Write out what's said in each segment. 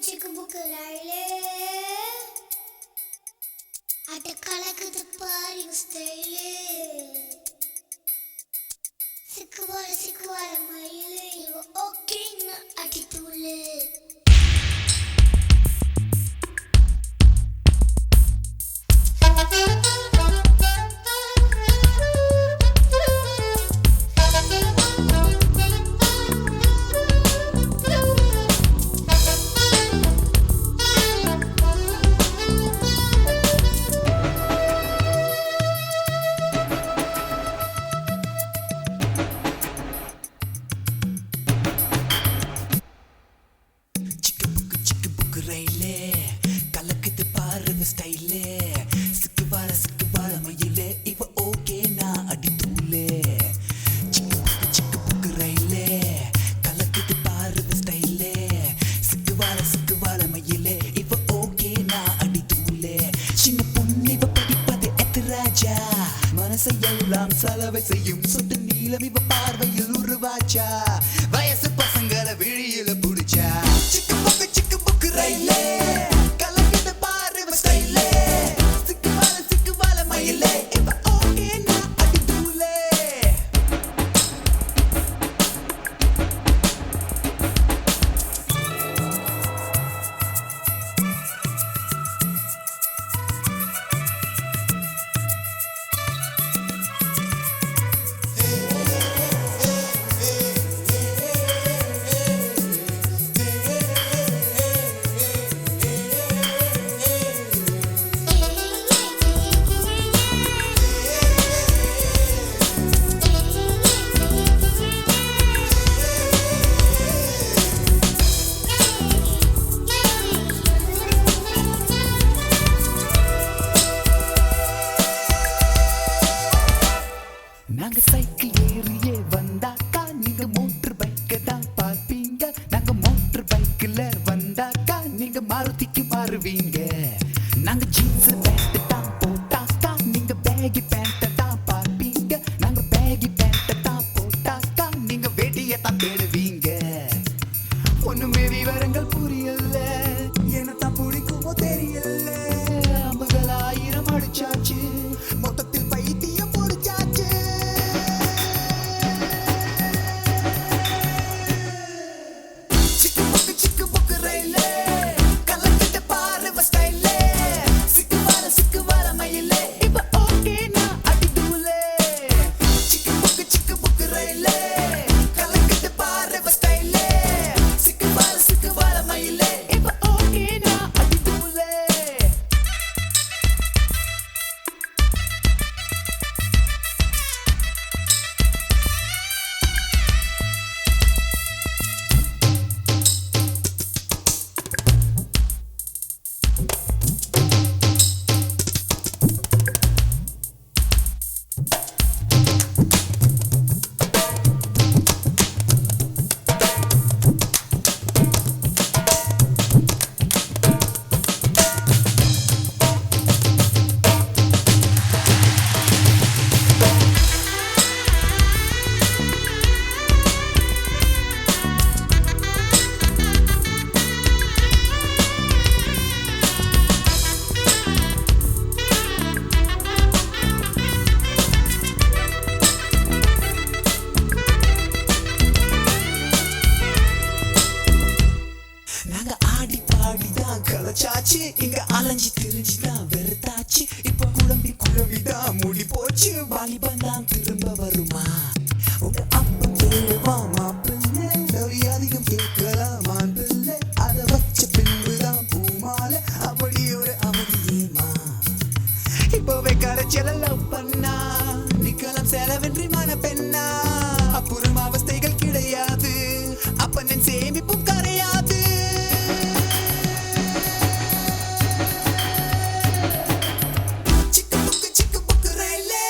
சிக்கு புக்கு ரயிலே அட கலக்குது பாரு ஸ்டைலே சிக்குவார மயிலே இவ ஓகேன்னு அடித்தூளு கலக்குது பாரு ஸ்டைலே சிக்குவார மயிலே இவ ஓகே நான் அடித்தூளே சிக்கு புக்கு ரயிலே கலக்குது பாரு ஸ்டைலே சிக்குவார மயிலே இவ ஓகே நான் அடித்தூளே சின்ன பொண்ணு இவ படிப்பது எத்து ராஜா மனசை எல்லாம் செலவை செய்யும் சொட்டு நீளம் இவ பார்வையில் உருவாச்சா வயசு பசங்களை விழியில புடிச்சா சிக்கு புக்கு ரயிலே கலக்குது பாரு ஸ்டைலே சிக்குவார மயிலே இவ ஓகே நான் அடித்தூளே நாங்க சைக்கிள் ஏறியே வந்தாக்கா நீங்க மோட்டர் பைக்கை தான் பார்ப்பீங்க நாங்க மோட்டர் பைக்கில் வந்தாக்கா நீங்க மாருதிக்கு மாறுவீங்க நாங்க ஜீன்ஸ் பேண்ட் தான் போட்டாக்கா நீங்க பேகி பேண்ட்டை தான் பார்ப்பீங்க நாங்க பேகி பேண்ட்டை தான் போட்டாக்கா நீங்க வெடியை தான் தேடுவீங்க ஒண்ணுமே விவரங்கள் புரியல என்னத்தான் பிடிக்குமோ தெரியல 50,000 அடிச்சாச்சு மொத்தத்தில் பைத்தியம் பிடிச்சாச்சு சிக்கு புக்கு ரயிலே கலக்கிட்டு பாரு ஸ்டைலே சிக்குவார மயிலே இப்ப ஓகே நான் அடித்தூளே சிக்கு புக்கு ரயிலே கலக்கிட்டு பாரு ஸ்டைலே சிக்குவார மயிலே இப்ப ஓகே நான் அடித்தூளே நாங்க ஆடி பாடிதான் கலச்சாச்சு இங்க அலைஞ்சி திரிஞ்சுதான் வெறுத்தாச்சு இப்ப குழம்பிதான் முடி போச்சு வாலிபன் தான் திரும்ப வருமா உங்க அப்பன் தேவா மாப்பிள்ளை அதிகம் கேட்கலாமா பிள்ளை அதை வச்ச பின்புதான் பூமாலை அப்படி ஒரு அவதியேமா இப்பவே கரைச்சல லவ் பண்ணா நிக்கலாம் செலவென்றி மன பெண்ணா அப்புறம் அவஸ்தைகள் கிடையாது அப்பனின் சேமிப்பும் கரையாது சிக்கு புக்கு ரயிலே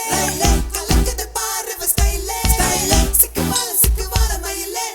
கலக்குது பாரு ஸ்டைலே சிக்குவார மயிலே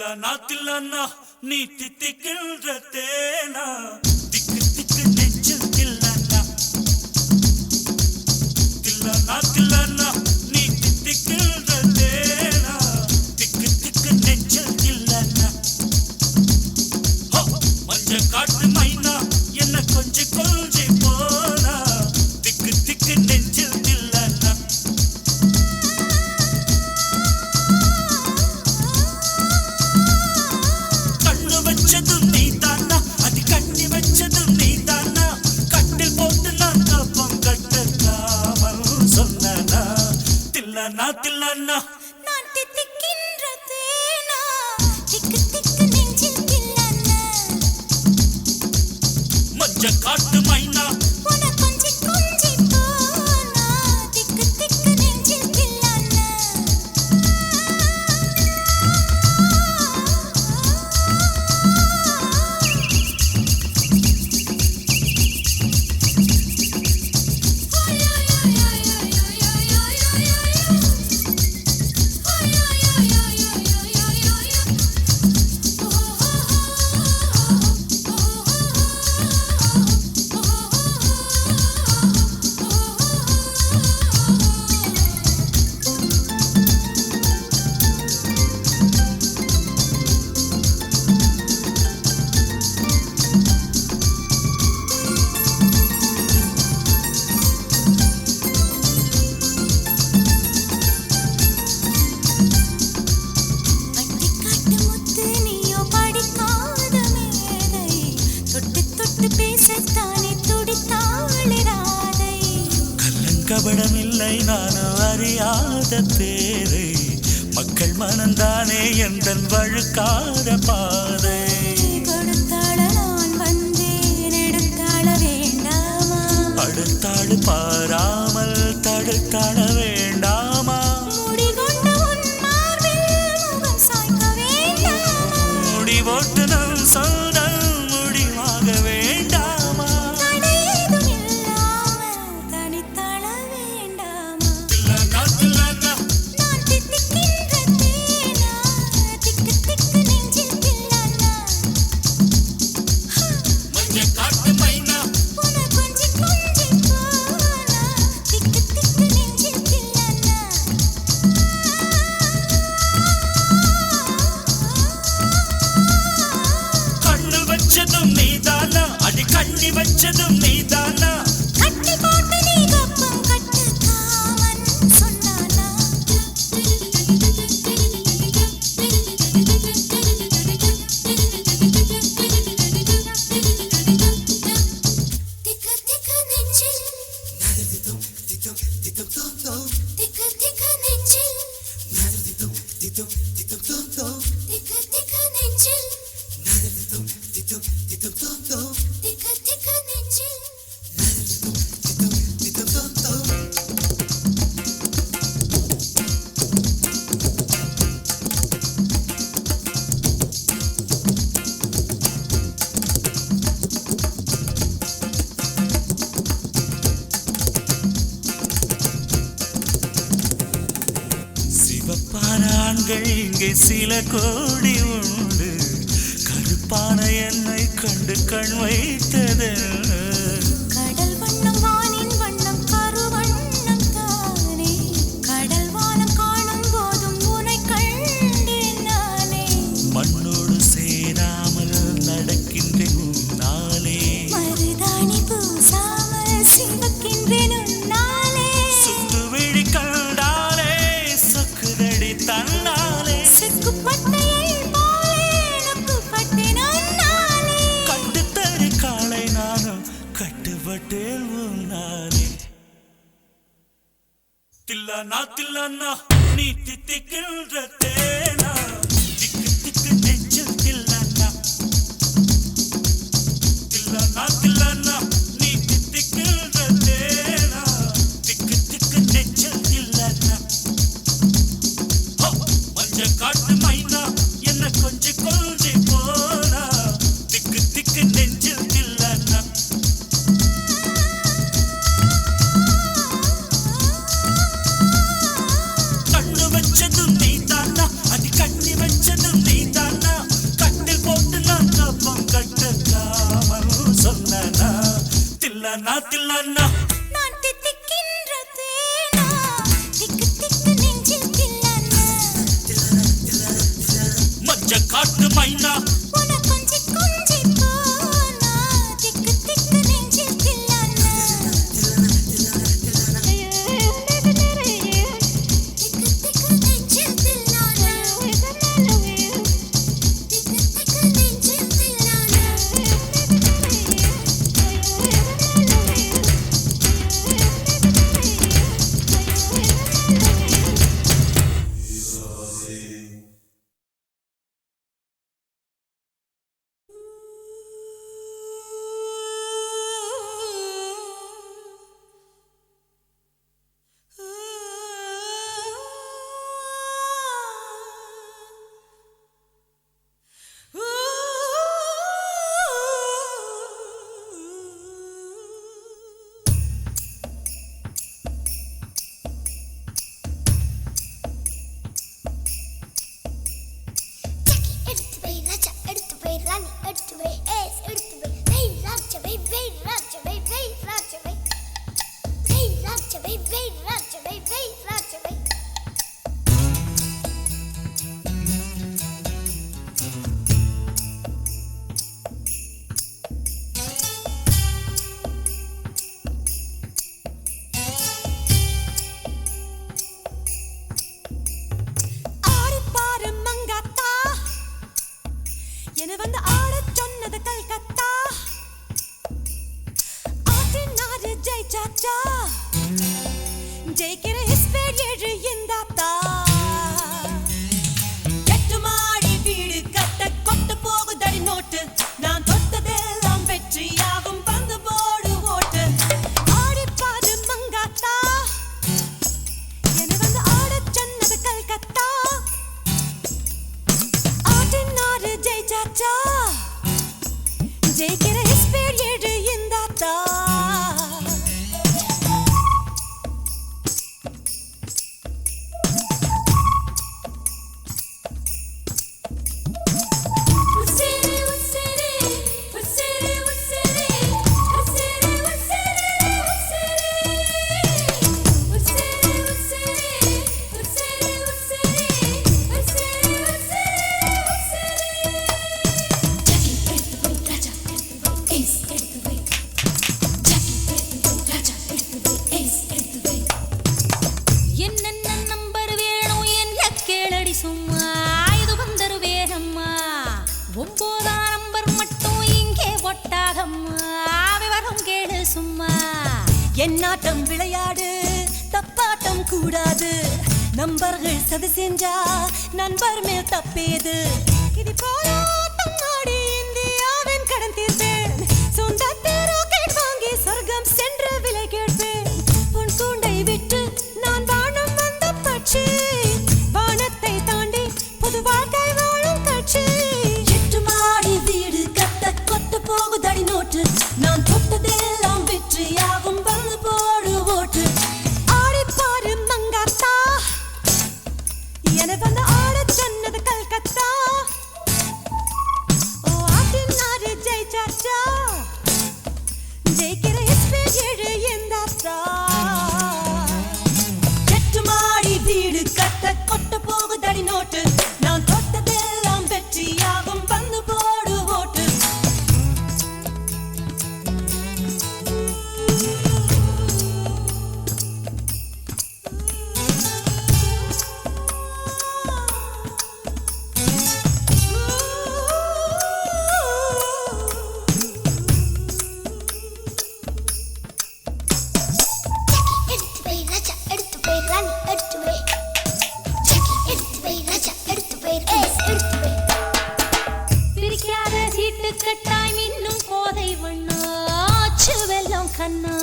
தில்லானா நீ தித்திக்கின்ற தேனா திக்கு திக்கு நெஞ்சில் தில்லானா தில்லானா நீ தித்திக்கின்ற தேனா திக்கு திக்கு நெஞ்சில் தில்லானா மஞ்ச காட்டு மைனா என்ன கொஞ்சி கொஞ்சி போனா திக்கு திக்கு நெஞ்சில் தில்லானா வச்சதும் நீதானா அது கண்ணி வச்சதும் நீதானா கட்டில் போட்டு நான் கப்பம் கட்டலாமல் சொன்னானா தில்லானா தில்லானா நான் தித்திக்கின்ற தேனா திக்கு திக்கு நெஞ்சில் தில்லானா மஞ்ச காட்டு மைனா உன கொஞ்சி கொஞ்சி போனா திக்கு திக்கு நெஞ்சில் தில்லானா கபடமில்லை நானும் அறியாத பேரை மக்கள் மனந்தானே எந்தன் வழுக்காத பாதை கொடுத்தாள நான் வந்தேன் எடுத்தாள வேண்டாமா அடுத்தாடு பாராமல் தடுத்தாட வேண்டாமா முடிகொண்ட உன் மார்பில் முகம் சாய்க்க வேண்டாமா முடிவோட்டு நம் சொந்தம் முடிவாக வேண்டாமா தடையேதும் இல்லாமல் தனித்தாள வேண்டாமா தில்லானா நான் தித்திக்கின்ற தேனா திக்கு திக்கு நெஞ்சில் தில்லானா மஞ்ச காட்டு மைனா உன கொஞ்சி கொஞ்சி போனா திக்கு திக்கு நெஞ்சில் தில்லானா கண்ணு வச்சதும் நீதானா அடி கண்ணி வச்சதும் நீதானா கட்டி போட்டு நீ கப்பம் கட்டு காமன் சொன்னானா திக்கு திக்கு நெஞ்சில் திக்கு திக்கு நெஞ்சில் திக்கு திக்கு நெஞ்சில் திக்கு திக்கு நெஞ்சில் சிவப்பான ஆண்கள் இங்கே சில கோடி உண்டு கருப்பான என்னை கண்டு கண் வைத்தது கடல் வண்ணம் வானின் வண்ணம் கருவண்ணம் தானே கடல் வானம் காணும் போதும் உனை கண்டேன் நானே மண்ணோடு சேராமல் நடக்கின்றேன் உன்னாலே மருதாணி பூசாமல் சிவக்கின்றேன் உன்னாலே சுட்டு விழி கண்டாலே சொக்குதடி தன்னாலே செக்குப்பட்டையை போலே நொக்குப்பட்டேன் உன்னாலே கட்டுத்தறி காளை நானும் கட்டுப்பட்டேன் உன்னாலே தில்லானா நீ தித்திக்கின்ற தேனா திக்கு திக்கு நெஞ்சில் தில்லானா தில்லானா நீ தித்திக்கின்ற தேனா திக்கு திக்கு நெஞ்சில் தில்லானா மஞ்ச காட்டு மைனா என்ன கொஞ்சி கொஞ்சி போனா திக்கு திக்கு நெஞ்சில் தில்லானா கண்ணு வச்சதும் நீதானா அது கண்ணி வச்சதும் நீதானா தில்லானா தில்லானா நான் தித்திக்கின்ற தேனா திக்கு திக்கு நெஞ்சில் தில்லானா மஞ்ச காட்டு மைனா உன கொஞ்சி கொஞ்சி போனா திக்கு திக்கு நெஞ்சில் தில்லானா திக்கு திக்கு நெஞ்சில் தில்லானா திக்கு திக்கு நெஞ்சில் தில்லானா என்ன வந்து ஆடச் சொன்னது கல்கத்தா ஆற்றினாரு ஜெயிச்சாச்சா ஜெயிக்கிற ஹிஸ்பேட் ஏழு இந்தாத்தா எட்டு மாடி வீடு கட்ட கொட்டு போகுதடி நோட்டு நான் தொட்டதெல்லாம் வெற்றியாகும் பந்து போடு ஓட்டு ஆடிப்பாரு மங்காத்தா என்ன வந்து ஆடச் சொன்னது கல்கத்தா ஆற்றினாரு ஜெயிச்சாச்சா ஜெயிக்கிற ஹிஸ்பேட் ஏழு இந்தாத்தா சும்மா இது வந்தரு வேகம்மா 9ஆம் நம்பர் மட்டும் இங்கே ஒட்டாகம்மா விவரம் கேளு சும்மா என்னாட்டம் விளையாடு தப்பாட்டம் கூடாது நம்பர்கள் சதி செஞ்சா நண்பர் மேல் தப்பேது இது போல ஆட்டம் ஆடி இந்தியாவின் கடன் தீர்ப்பேன் சொந்தத்தில் ராக்கெட் வாங்கி சொர்க்கம் சென்று விலை கேட்பேன் பொன் கூண்டை விட்டு நான் வானம் வந்த பட்சி வானத்தை தாண்டி புது வாழ்க்கை வாழும் கட்சி எட்டு மாடி வீடு கட்ட கொட்டு போகுதடி நோட்டு நான் தொட்டதெல்லாம் வெற்றியாகும் வந்து போடு ஓட்டு ஆடிப்பாரு மங்காத்தா என வந்து ஆடச் சொன்னது கல்கத்தா ஓ ஆட்டினாரு ஜெயிச்சாச்சா ஜெயிக்கிற ஹிஸ்பேட் ஏழு இந்தாத்தா எட்டு மாடி வீடு கட்ட கொட்டு போகுதடி நோட்டு நான் தொட்டதெல்லாம் வெற்றியாகும் வந்து போடு ஓட்டு பிரிக்காத சீட்டு கட்டாய் இன்னும் போதை வண்ணாச்சு வெல்லம் கண்ணா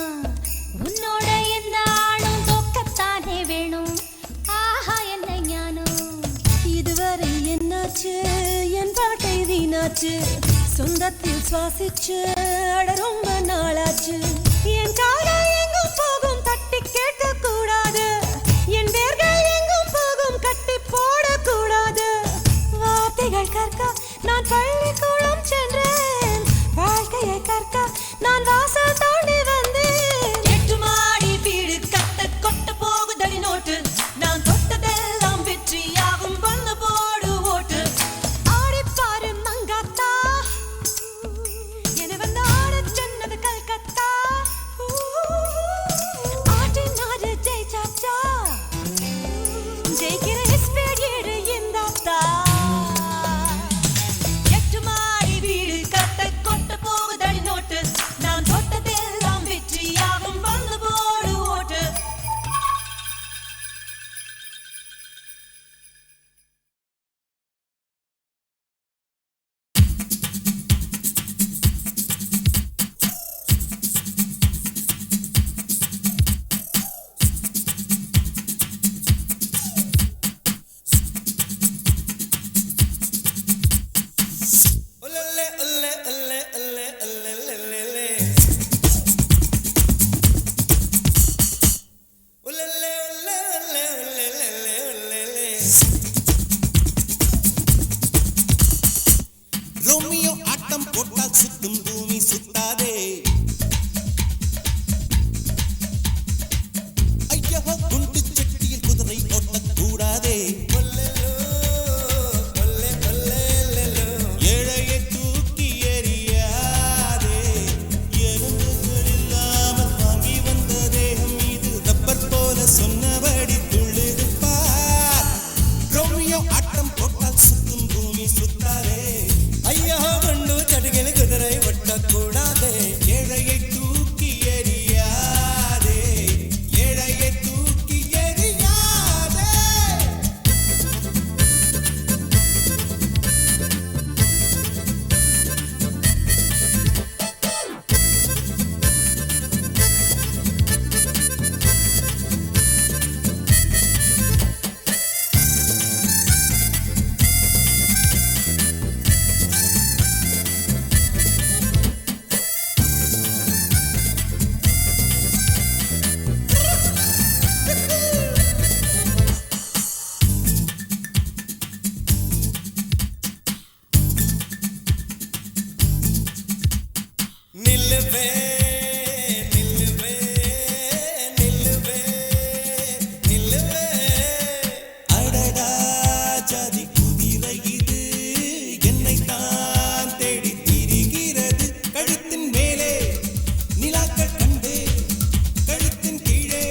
உன்னோட எந்த ஆளும் தோக்கத்தானே வேணும் ஆஹா என்ன ஞானம் இதுவரை என்னாச்சு என் பாட்டை வீணாச்சு சொந்தத்தில் சுவாசிச்சு அட ரொம்ப நாளாச்சு என் காலை எங்கும் போகும் தட்டி கேட்க கூடாது என் வேர்கள் எங்கும் போகும் கட்டி போடக்கூடாது வார்த்தைகள் கற்க நான் பள்ளிக்கூடம் சென்றேன் வாழ்க்கையை கற்க நான் வாசல் தாண்டி வந்தேன் ரோமியோ ஆட்டம் போட்டால் சுத்தும் பூமி சுத்தாதே. ஐயா குண்டு சட்டியில் குதிரை ஓட்டக்கூடாதே. ஏழையை தூக்கி எறியாதே. எறும்புகள் இல்லாமல் வாங்கி வந்த தேகம் இது ரப்பர் போல சொன்னபடி துள்ளிருப்பார். ரோமியோ ஆட்டம் போட்டால் சுத்தும் பூமி சுத்தாதே. ஐயா குண்டு சட்டியில் குதிரை ஓட்டக்கூடாதே. ஏழையை தூக்கி எறியாதே. ஏழையை தூக்கி எறியாதே. நில்லுவே நில்லுவே நில்லுவே நில்லுவே. அடடா ஜாதி குதிரை இது என்னை தான் தேடி திரிகிறது. கழுத்தின் மேலே நிலாக்கள் கண்டே, கழுத்தின் கீழே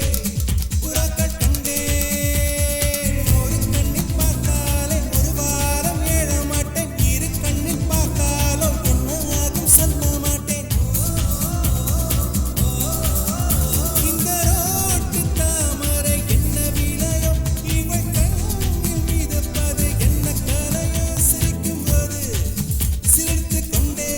புறாக்கள் கண்டே. ஒரு கண்ணில் பார்த்தாலே ஒரு வாரம் ஏழ மாட்டேன். இரு கண்ணில் பார்த்தாலோ என்ன ஆகும் சொல்ல மாட்டேன். இந்த ரோட்டு தாமரை என்ன விலையோ, இவள் கண்ணில் மிதப்பது என்ன கலையோ. சிரிக்கும் போது சிரித்து கொண்டே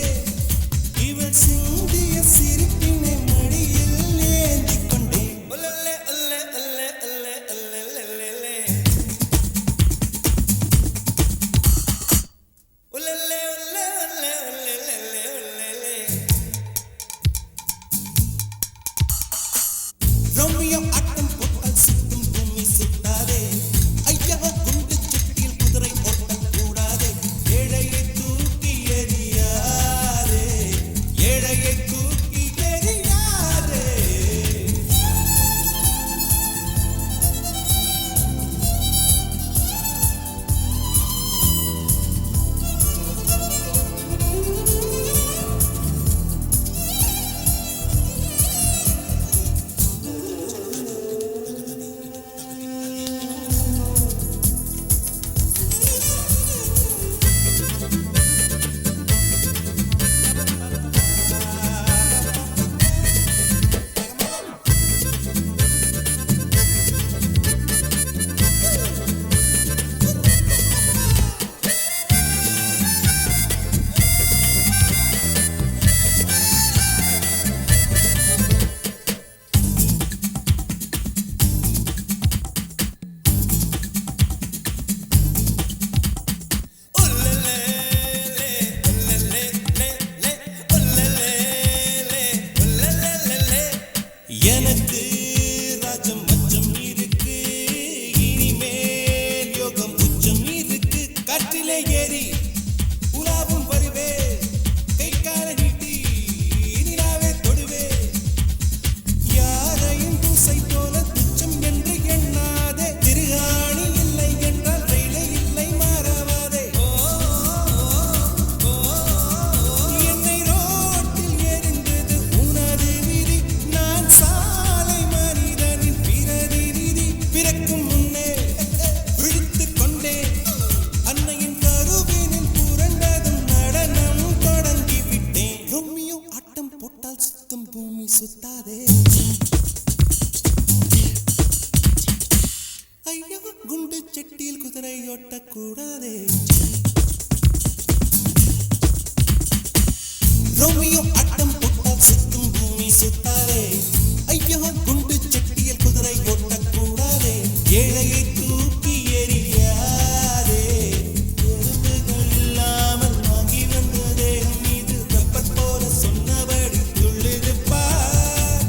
இவள் சிந்திய சிரிப்பினை மடியில் ஏந்திக் கொண்டே. ஒல்லல்லே ஒல்லே ஒல்லே ஒல்லே ஒல்லே ஒல்லே ஒல்லல்லே ஒல்லே ஒல்லே ஒல்லே ஒல்லே. ரோமியோ ஆட்டம் போட்டால் சுத்தும் பூமி சுத்தாதே. ஐயா குண்டு சட்டியில் குதிரை ஓட்டக்கூடாதே. ஏழையை தூக்கி எறியாதே. ஏழையை தூக்கி எறியாதே. எனக்கு ராஜம் மச்சம் இருக்கு. இனிமேல் யோகம் உச்சம் இருக்கு. காற்றிலே ஏறி உலாவும் வருவே. கை கால நீட்டி நிலாவே தொடுவே. யாரையும் பூசை போல துச்சம் என்று எண்ணாதே. திருகாணி இல்லை என்றால் ரயிலே இல்லை மாறாவாதே. என்னை ரோட்டில் எரிந்தது உனது விதி. நான் சாலை மனிதனின் பிரதிநிதி. பிறக்கும் முன்னே விழித்துக் கொண்டே அன்னையின் கருவினில் புரண்டதும் நடனம் தொடங்கிவிட்டேன். ரோமியோ ஆட்டம் போட்டால் சுத்தும் பூமி சுத்தாதே. ஐயா குண்டு சட்டியில் குதிரை ஓட்டக்கூடாதே. ரோமியோ ஆட்டம் போட்டால் சுத்தும் பூமி சுத்தாதே. ஐயா குண்டு சட்டியில் குதிரை ஓட்டக்கூடாதே. ஏழையை தூக்கி எறியாதே. எறும்புகள் இல்லாமல் வாங்கி வந்த தேகம் இது ரப்பர் போல சொன்னபடி துள்ளிருப்பார்.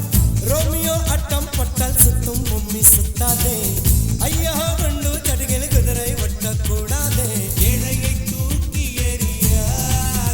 ரோமியோ ஆட்டம் போட்டால் சுத்தும் பூமி சுத்தாதே. ஐயா குண்டு சட்டியில் குதிரை ஓட்டக்கூடாதே. ஏழையை தூக்கி எறியாதே.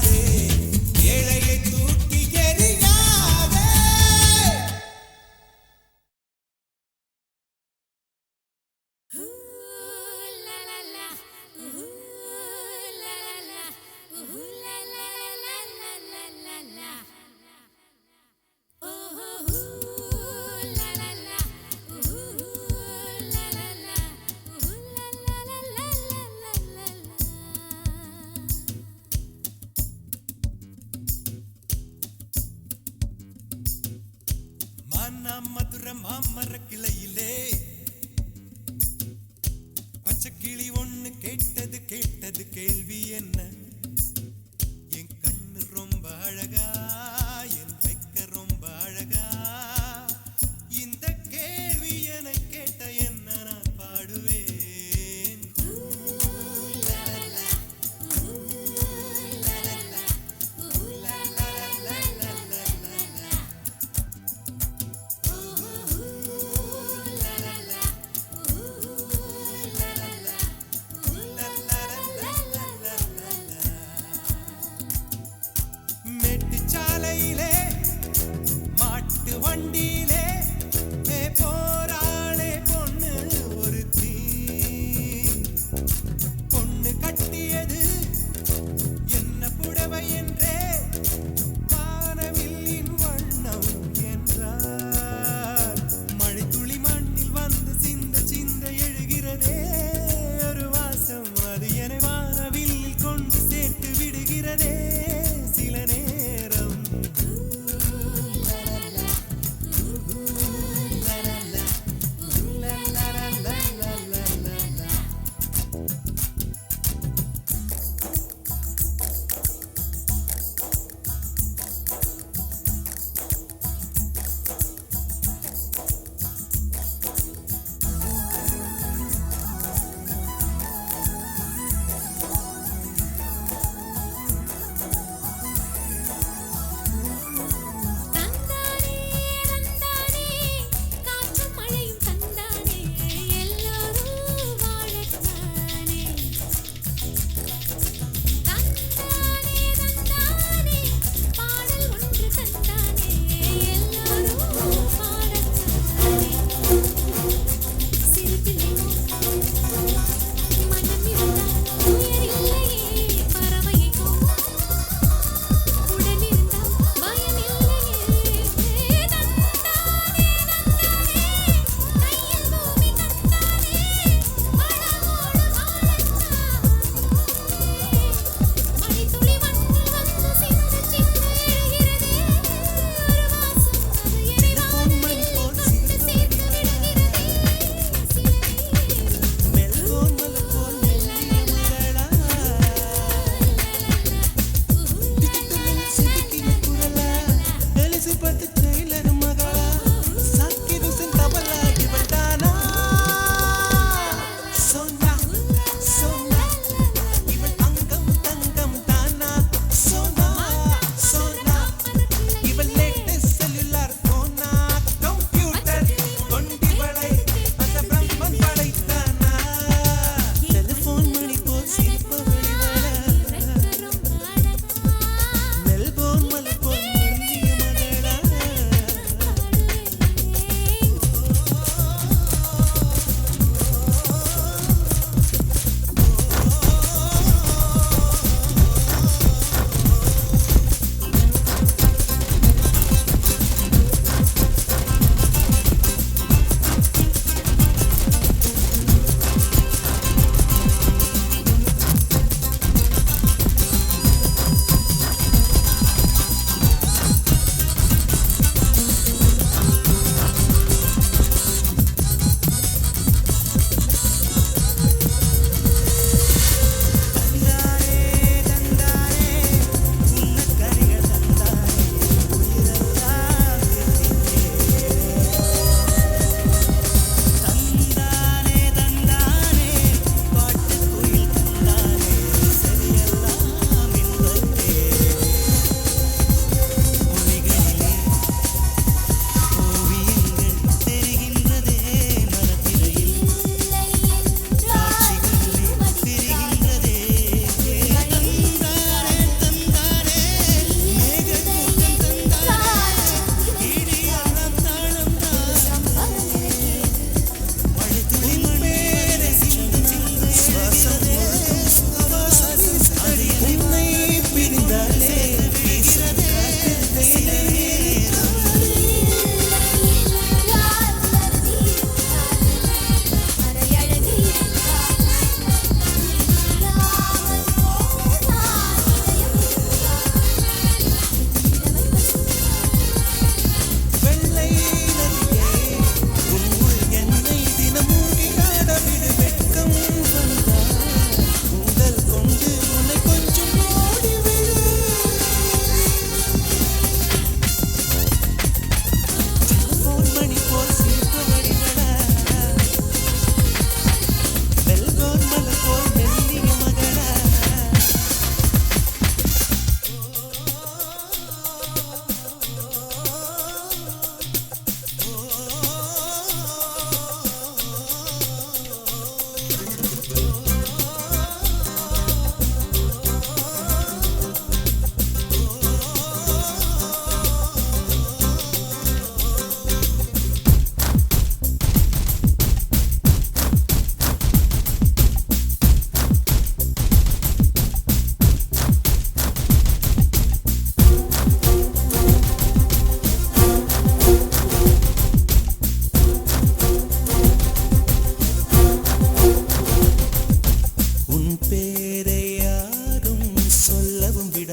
நாம் மதுரை மாமர கிளையிலே பச்சை கிளி ஒண்ணு கேட்டது கேட்டது கேள்வி என்ன என் கண்ணு ரொம்ப அழகா என் வெக்க ரொம்ப அழகா இந்த கேள்வி என கேட்ட என்ன நான் பாடுவேன் மேட்டுச்சாலையிலே மாட்டு வண்டியிலே போராளே பொண்ணு ஒருத்தி பொண்ணு கட்டியது என்ன புடவை என்றே வானவில்லின் வண்ணம் என்றார் மழை துளி மண்ணில் வந்து சிந்த சிந்த எழுகிறதே ஒரு வாசம் அது என வானவில்லில் கொண்டு சேர்த்து விடுகிறதே சில நேரம்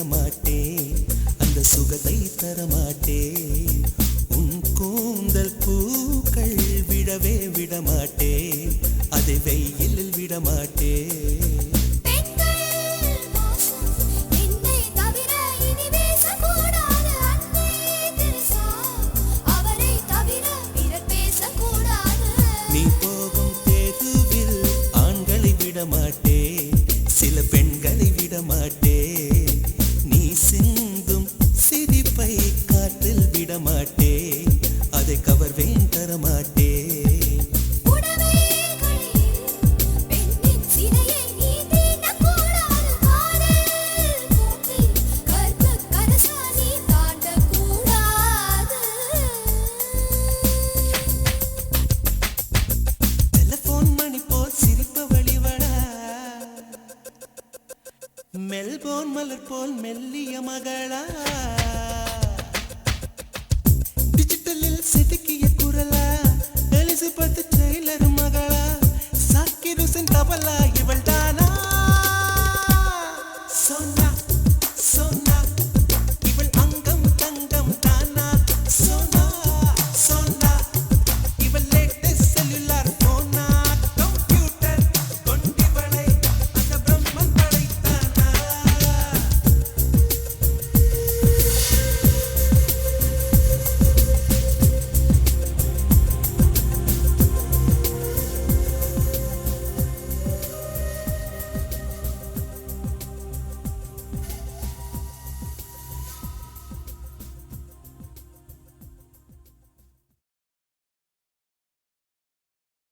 விடமாட்டேன் அந்த சுகத்தை தரமாட்டேன் உன் கூந்தல் பூக்கள் விடவே விடமாட்டேன் அதை வெயிலில் விடமாட்டேன் பெண்கள் மோசம் என்னை தவிர இனி பேசக்கூடாது அன்பே தெரசா அவரை தவிர பிறர் பேசக்கூடாது நீ போகும் தேதுவில் ஆண்களை விடமாட்டேன் சில பெண்களை விடமாட்டேன் நீ சிந்தும் சிரிப்பை காற்றில் விடமாட்டேன் அதை கவர்வேன் தரமாட்டேன் உடவே கழியில் பெண்ணின் சிறையை நீ தீண்டக்கூடாது காதல் கோட்டில் கற்பு கரசா நீ தாண்டக்கூடாது டெலிபோன் மணி போல் சிரிப்ப வழிவடா மெல்போன் மலர் போல் மெல்லிய மகளா டிஜிட்டலில் செதுக்கிய